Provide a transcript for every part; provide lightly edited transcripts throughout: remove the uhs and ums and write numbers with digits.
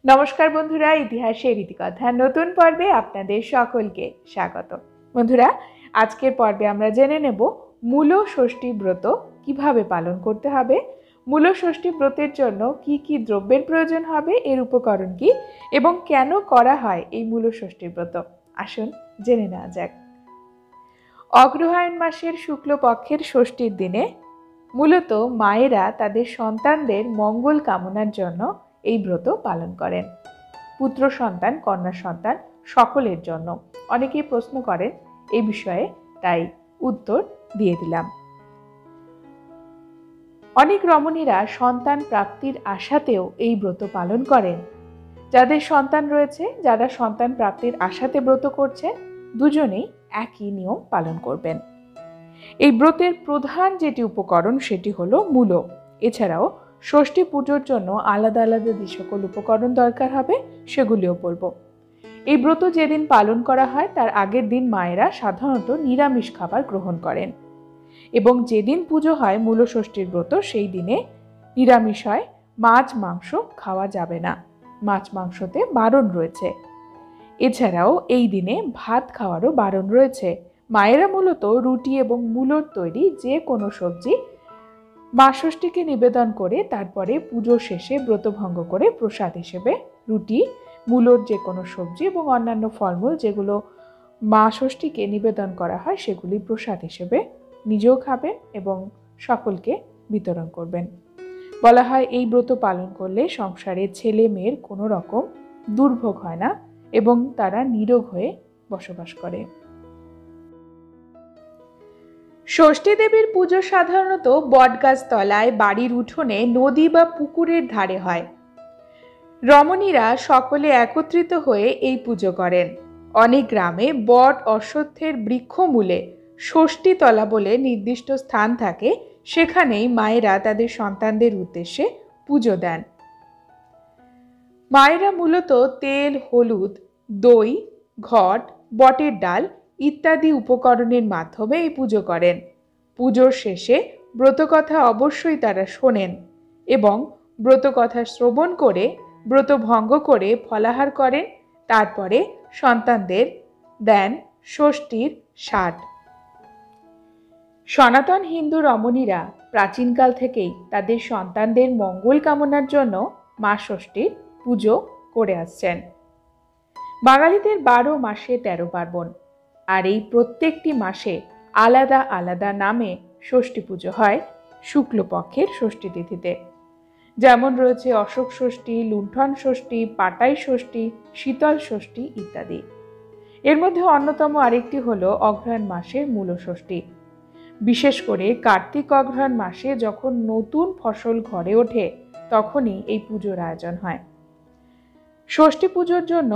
নমস্কার বন্ধুরা, ইতিহাসের ইতিকথা নতুন পর্বে আপনাদের সকলকে স্বাগত। বন্ধুরা, আজকের পর্বে আমরা জেনে নেব মূল ষষ্ঠী ব্রত কিভাবে পালন করতে হবে, মূল ষষ্ঠী ব্রতের জন্য কি কি দ্রব্যের প্রয়োজন হবে, এর উপকরণ কি এবং কেন করা হয় এই মূল ষষ্ঠী ব্রত। আসুন জেনে নেওয়া যাক। অগ্রহায়ণ মাসের শুক্লপক্ষের ষষ্ঠীর দিনে মূলত মায়েরা তাদের সন্তানদের মঙ্গল কামনার জন্য এই ব্রত পালন করেন। পুত্র সন্তান, কন্যা সন্তান সকলের জন্য। অনেকেই প্রশ্ন করেন এই বিষয়ে, তাই উত্তর দিয়ে দিলাম। অনেক রমণীরা সন্তান প্রাপ্তির আশাতেও এই ব্রত পালন করেন। যাদের সন্তান রয়েছে, যারা সন্তান প্রাপ্তির আশাতে ব্রত করছেন, দুজনেই একই নিয়ম পালন করবেন। এই ব্রতের প্রধান যেটি উপকরণ সেটি হলো মূলো। এছাড়াও ষষ্ঠী পুজোর জন্য আলাদা আলাদা যে সকল উপকরণ দরকার হবে সেগুলিও বলবো। এই ব্রত যেদিন পালন করা হয় তার আগের দিন মায়েরা সাধারণত নিরামিষ খাবার গ্রহণ করেন এবং যেদিন পুজো হয় মূল ষষ্ঠীর ব্রত সেই দিনে নিরামিষ হয়। মাছ মাংস খাওয়া যাবে না, মাছ মাংসতে বারণ রয়েছে। এছাড়াও এই দিনে ভাত খাওয়ারও বারণ রয়েছে। মায়েরা মূলত রুটি এবং মূলোর তৈরি যে কোনো সবজি মা ষষ্ঠীকে নিবেদন করে তারপরে পুজো শেষে ব্রতভঙ্গ করে প্রসাদ হিসেবে রুটি, মূলোর যে কোনো সবজি এবং অন্যান্য ফলমূল যেগুলো মা ষষ্ঠীকে নিবেদন করা হয় সেগুলি প্রসাদ হিসেবে নিজেও খাবেন এবং সকলকে বিতরণ করবেন। বলা হয় এই ব্রত পালন করলে সংসারে ছেলে মেয়ের কোনো রকম দুর্ভোগ হয় না এবং তারা নিরোগ হয়ে বসবাস করে। ষষ্ঠী দেবীর পুজো সাধারণত বটগাছ তলায়, বাড়ির উঠোনে, নদী বা পুকুরের ধারে হয়। রমণীরা সকলে একত্রিত হয়ে এই পুজো করেন। অনেক গ্রামে বট অশ্বত্থের বৃক্ষমূলে ষষ্ঠী তলা বলে নির্দিষ্ট স্থান থাকে, সেখানেই মায়েরা তাদের সন্তানদের উদ্দেশ্যে পুজো দেন। মায়েরা মূলত তেল, হলুদ, দই, ঘট, বটের ডাল ইত্যাদি উপকরণের মাধ্যমে এই পুজো করেন। পুজোর শেষে ব্রতকথা অবশ্যই তারা শোনেন এবং ব্রতকথা শ্রবণ করে ব্রত ভঙ্গ করে ফলাহার করেন। তারপরে সন্তানদের দেন ষষ্ঠীর স্বাদ। সনাতন হিন্দু রমণীরা প্রাচীনকাল থেকেই তাদের সন্তানদের মঙ্গল কামনার জন্য মা ষষ্ঠীর পুজো করে আসছেন। বাঙালিদের 12 মাসে 13 পার্বণ, আর এই প্রত্যেকটি মাসে আলাদা আলাদা নামে ষষ্ঠী পুজো হয় শুক্লপক্ষের ষষ্ঠী তিথিতে। যেমন রয়েছে অশোক ষষ্ঠী, লুণ্ঠন ষষ্ঠী, পাটাই ষষ্ঠী, শীতল ষষ্ঠী ইত্যাদি। এর মধ্যে অন্যতম আরেকটি হলো অগ্রহায়ণ মাসের মূল ষষ্ঠী। বিশেষ করে কার্তিক অগ্রহায়ণ মাসে যখন নতুন ফসল ঘরে ওঠে তখনই এই পুজোর আয়োজন হয়। ষষ্ঠী পুজোর জন্য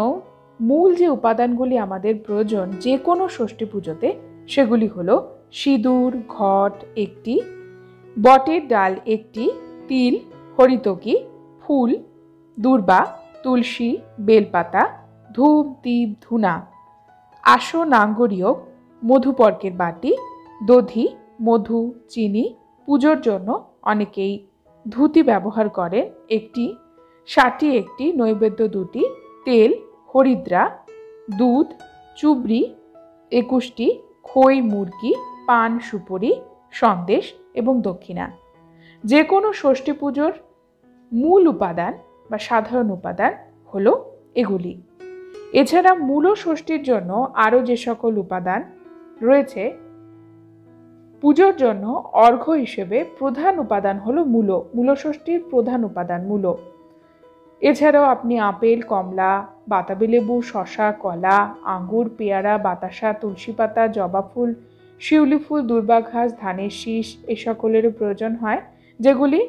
মূল যে উপাদানগুলি আমাদের প্রয়োজন যে কোনো ষষ্ঠী পুজোতে সেগুলি হলো সিঁদুর, ঘট একটি, বটের ডাল একটি, তিল, হরিতকি, ফুল, দূর্বা, তুলসী, বেলপাতা, ধূপ, দীপ, ধূনা, আশো নাঙ্গরিয়ক, মধুপর্কের বাটি, দধি, মধু, চিনি। পুজোর জন্য অনেকেই ধুতি ব্যবহার করেন একটি, ষাটি একটি, নৈবেদ্য 2টি, তেল, হরিদ্রা, দুধ, চুবড়ি 21টি, খই, মুরগি, পান, সুপুরি, সন্দেশ এবং দক্ষিণা। যে কোনো ষষ্ঠী পুজোর মূল উপাদান বা সাধারণ উপাদান হলো এগুলি। এছাড়া মূল ষষ্ঠীর জন্য আরও যে সকল উপাদান রয়েছে, পুজোর জন্য অর্ঘ্য হিসেবে প্রধান উপাদান হলো মূল। মূল ষষ্ঠীর প্রধান উপাদান মূল। এছাড়াও আপনি আপেল, কমলা, বাতাবি লেবু, শশা, কলা, আঙ্গুর, পেয়ারা, বাতাসা, তুলসী পাতা, জবা ফুল, শিউলি ফুল, দূর্বা ঘাস, ধানের শীষ এ সকলেরও প্রয়োজন হয়, যেগুলি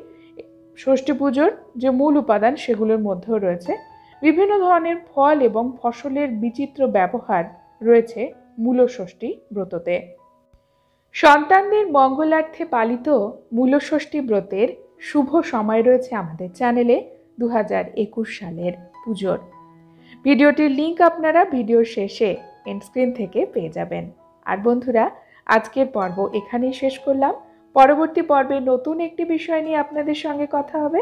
ষষ্ঠী পুজোর যে মূল উপাদান সেগুলোর মধ্যেও রয়েছে। বিভিন্ন ধরনের ফল এবং ফসলের বিচিত্র ব্যবহার রয়েছে মূল ষষ্ঠী ব্রততে। সন্তানদের মঙ্গলার্থে পালিত মূল ষষ্ঠী ব্রতের শুভ সময় রয়েছে আমাদের চ্যানেলে 2021 সালের পুজোর। ভিডিওটির লিংক আপনারা ভিডিওর শেষে এন্ড স্ক্রিন থেকে পেয়ে যাবেন। আর বন্ধুরা, আজকের পর্ব এখানেই শেষ করলাম। পরবর্তী পর্বে নতুন একটি বিষয় নিয়ে আপনাদের সঙ্গে কথা হবে।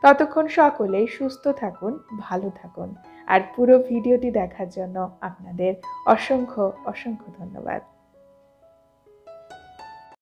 ততক্ষণ সকলেই সুস্থ থাকুন, ভালো থাকুন। আর পুরো ভিডিওটি দেখার জন্য আপনাদের অসংখ্য অসংখ্য ধন্যবাদ।